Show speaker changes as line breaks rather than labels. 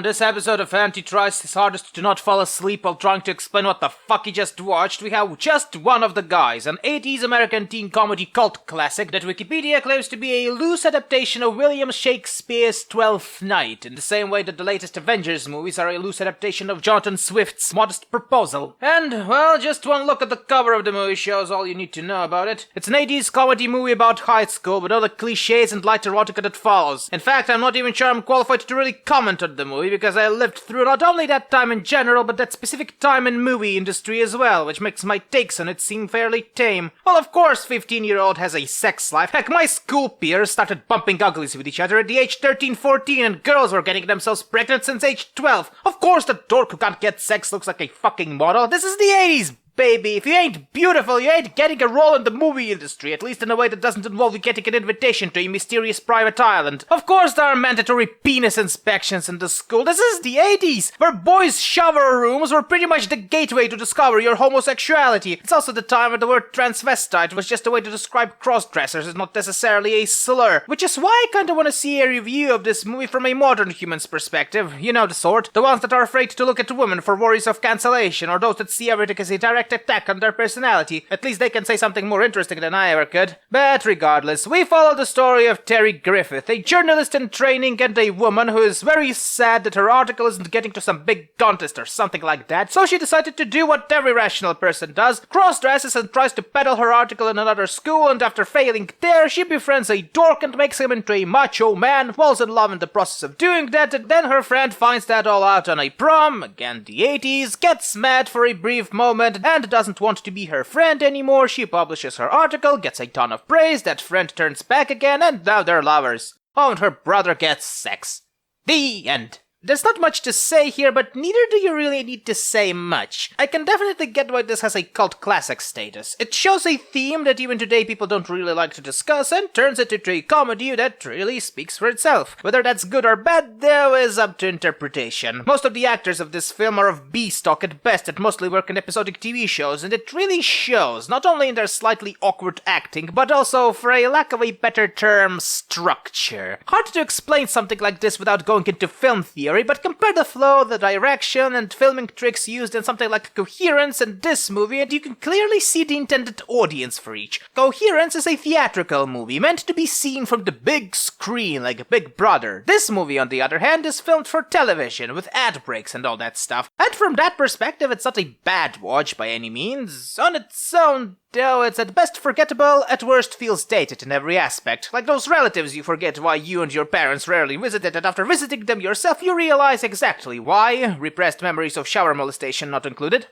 On this episode of Anti tries his hardest to not fall asleep while trying to explain what the fuck he just watched, we have Just One of the Guys, an 80s American teen comedy cult classic that Wikipedia claims to be a loose adaptation of William Shakespeare's Twelfth Night, in the same way that the latest Avengers movies are a loose adaptation of Jonathan Swift's Modest Proposal. And, well, just one look at the cover of the movie shows all you need to know about it. It's an 80s comedy movie about high school, with all the cliches and light erotica that follows. In fact, I'm not even sure I'm qualified to really comment on the movie, because I lived through not only that time in general, but that specific time in movie industry as well, which makes my takes on it seem fairly tame. Well, of course 15-year-old has a sex life. Heck, my school peers started bumping uglies with each other at the age 13-14, and girls were getting themselves pregnant since age 12. Of course the dork who can't get sex looks like a fucking model. This is the 80s, baby. If you ain't beautiful, you ain't getting a role in the movie industry, at least in a way that doesn't involve you getting an invitation to a mysterious private island. Of course there are mandatory penis inspections in the school. This is the 80s, where boys' shower rooms were pretty much the gateway to discover your homosexuality. It's also the time when the word transvestite was just a way to describe cross-dressers and not necessarily a slur, which is why I kinda wanna see a review of this movie from a modern human's perspective. You know the sort. The ones that are afraid to look at women for worries of cancellation, or those that see everything as a direct attack on their personality. At least they can say something more interesting than I ever could. But regardless, we follow the story of Terry Griffith, a journalist in training and a woman who is very sad that her article isn't getting to some big contest or something like that, so she decided to do what every rational person does, cross-dresses and tries to peddle her article in another school, and after failing there, she befriends a dork and makes him into a macho man, falls in love in the process of doing that, and then her friend finds that all out on a prom, again the 80s, gets mad for a brief moment, and doesn't want to be her friend anymore. She publishes her article, gets a ton of praise, that friend turns back again, and now they're lovers. Oh, and her brother gets sex. The end. There's not much to say here, but neither do you really need to say much. I can definitely get why this has a cult classic status. It shows a theme that even today people don't really like to discuss, and turns it into a comedy that really speaks for itself. Whether that's good or bad, though, is up to interpretation. Most of the actors of this film are of B-stock at best, that mostly work in episodic TV shows, and it really shows, not only in their slightly awkward acting, but also, for a lack of a better term, structure. Hard to explain something like this without going into film theory, but compare the flow, the direction, and filming tricks used in something like Coherence and this movie, and you can clearly see the intended audience for each. Coherence is a theatrical movie, meant to be seen from the big screen like Big Brother. This movie, on the other hand, is filmed for television, with ad breaks and all that stuff. And from that perspective, it's not a bad watch by any means. On its own, though, it's at best forgettable, at worst feels dated in every aspect. Like those relatives you forget why you and your parents rarely visited, and after visiting them yourself you realize exactly why. Repressed memories of shower molestation not included.